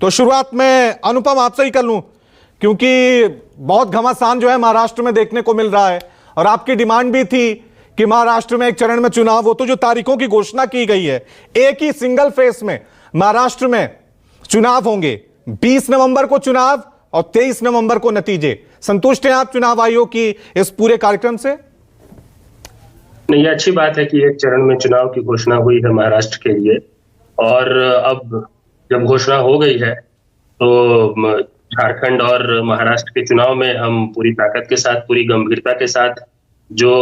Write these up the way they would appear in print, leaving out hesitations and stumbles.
तो शुरुआत में अनुपम आपसे ही कर लूं, क्योंकि बहुत घमासान जो है महाराष्ट्र में देखने को मिल रहा है और आपकी डिमांड भी थी कि महाराष्ट्र में एक चरण में चुनाव हो। तो जो तारीखों की घोषणा की गई है, एक ही सिंगल फेस में महाराष्ट्र में चुनाव होंगे। 20 नवंबर को चुनाव और 23 नवंबर को नतीजे। संतुष्ट हैं आप चुनाव आयोग की इस पूरे कार्यक्रम से? नहीं, ये अच्छी बात है कि एक चरण में चुनाव की घोषणा हुई है महाराष्ट्र के लिए, और अब जब घोषणा हो गई है तो झारखंड और महाराष्ट्र के चुनाव में हम पूरी ताकत के साथ, पूरी गंभीरता के साथ जो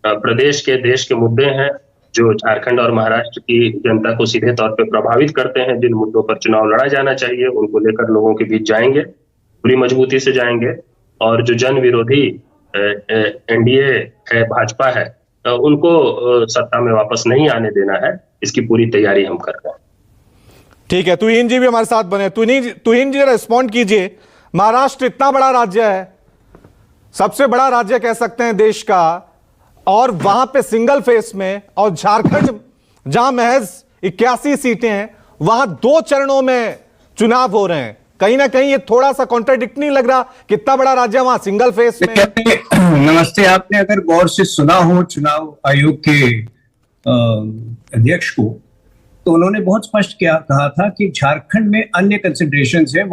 प्रदेश के, देश के मुद्दे हैं, जो झारखंड और महाराष्ट्र की जनता को सीधे तौर पे प्रभावित करते हैं, जिन मुद्दों पर चुनाव लड़ा जाना चाहिए, उनको लेकर लोगों के बीच जाएंगे, पूरी मजबूती से जाएंगे। और जो जन विरोधी एनडीए है, भाजपा है, उनको सत्ता में वापस नहीं आने देना है, इसकी पूरी तैयारी हम कर रहे हैं। ठीक है, तुहिन जी भी हमारे साथ बने। तुहिन जी रिस्पॉन्ड कीजिए। महाराष्ट्र इतना बड़ा राज्य है, सबसे बड़ा राज्य कह सकते हैं देश का, और वहां पे सिंगल फेस में, और झारखंड जहां महज 81 सीटें हैं, वहां 2 चरणों में चुनाव हो रहे हैं। कहीं ना कहीं ये थोड़ा सा कॉन्ट्राडिक्ट नहीं लग रहा? कितना बड़ा राज्य वहां सिंगल फेस में। नमस्ते। आपने अगर गौर से सुना हो चुनाव आयोग के अध्यक्ष को, तो उन्होंने बहुत स्पष्ट कहा था कि झारखंड में अन्य कंसिडरेशंस है,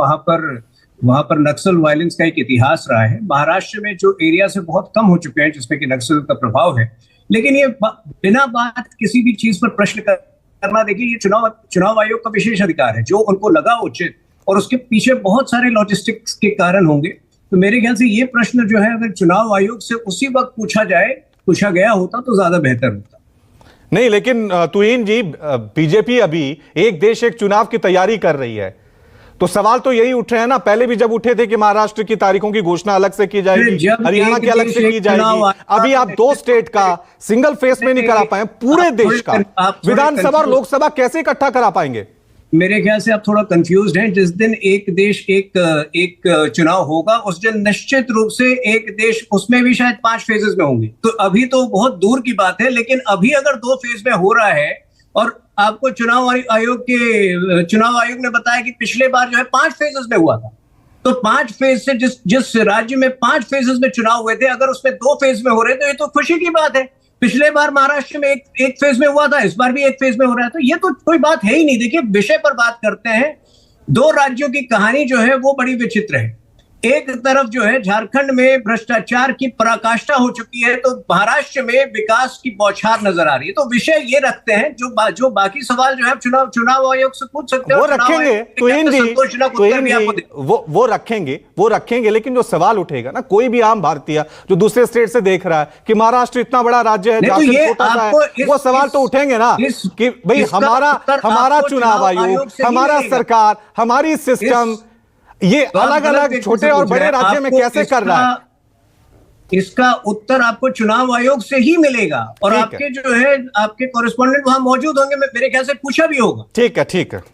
वहां पर नक्सल वायलेंस का एक इतिहास रहा है। महाराष्ट्र में जो एरिया से बहुत कम हो चुके हैं जिसमें कि नक्सल का प्रभाव है, लेकिन ये बिना बात किसी भी चीज पर प्रश्न करना, देखिए ये चुनाव आयोग का विशेष अधिकार है, जो उनको लगा उचित, और उसके पीछे बहुत सारे लॉजिस्टिक्स के कारण होंगे। तो मेरे ख्याल से ये प्रश्न जो है, अगर चुनाव आयोग से उसी वक्त पूछा गया होता तो ज्यादा बेहतर होता। नहीं, लेकिन तुहिन जी, बीजेपी अभी एक देश एक चुनाव की तैयारी कर रही है, तो सवाल तो यही उठ रहे हैं ना, पहले भी जब उठे थे कि महाराष्ट्र की तारीखों की घोषणा अलग से की जाएगी, हरियाणा की अलग से की जाएगी। अभी आप 2 स्टेट का सिंगल फेस में नहीं करा पाए, पूरे देश का विधानसभा और लोकसभा कैसे इकट्ठा करा पाएंगे? मेरे ख्याल से आप थोड़ा कंफ्यूज्ड हैं। जिस दिन एक देश एक चुनाव होगा, उस दिन निश्चित रूप से एक देश, उसमें भी शायद 5 फेजेस में होंगे। तो अभी तो बहुत दूर की बात है, लेकिन अभी अगर 2 फेज में हो रहा है, और आपको चुनाव आयोग ने बताया कि पिछले बार जो है 5 फेजेस में हुआ था, तो 5 फेज से जिस राज्य में 5 फेजेस में चुनाव हुए थे, अगर उसमें 2 फेज में हो रहे, तो ये तो खुशी की बात है। पिछले बार महाराष्ट्र में एक फेज में हुआ था, इस बार भी एक फेज में हो रहा है, तो ये तो कोई बात है ही नहीं। देखिए, विषय पर बात करते हैं। 2 राज्यों की कहानी जो है वो बड़ी विचित्र है। एक तरफ जो है झारखंड में भ्रष्टाचार की पराकाष्ठा हो चुकी है, तो महाराष्ट्र में विकास की बौछार नजर आ रही है। तो विषय ये रखते हैं, जो बाकी सवाल जो है चुनाव आयोग से पूछ सकते हैं, वो रखेंगे। वो रखेंगे, लेकिन जो सवाल उठेगा ना, कोई भी आम भारतीय जो दूसरे स्टेट से देख रहा है कि महाराष्ट्र इतना बड़ा राज्य है, झारखंड छोटा सा है, वो सवाल तो उठेंगे ना कि भाई हमारा चुनाव आयोग, हमारा सरकार, हमारी सिस्टम, ये अलग अलग छोटे और बड़े राज्य में कैसे कर रहा है? इसका उत्तर आपको चुनाव आयोग से ही मिलेगा, और आपके जो है आपके कॉरेस्पॉन्डेंट वहां मौजूद होंगे, मेरे ख्याल से पूछा भी होगा। ठीक है।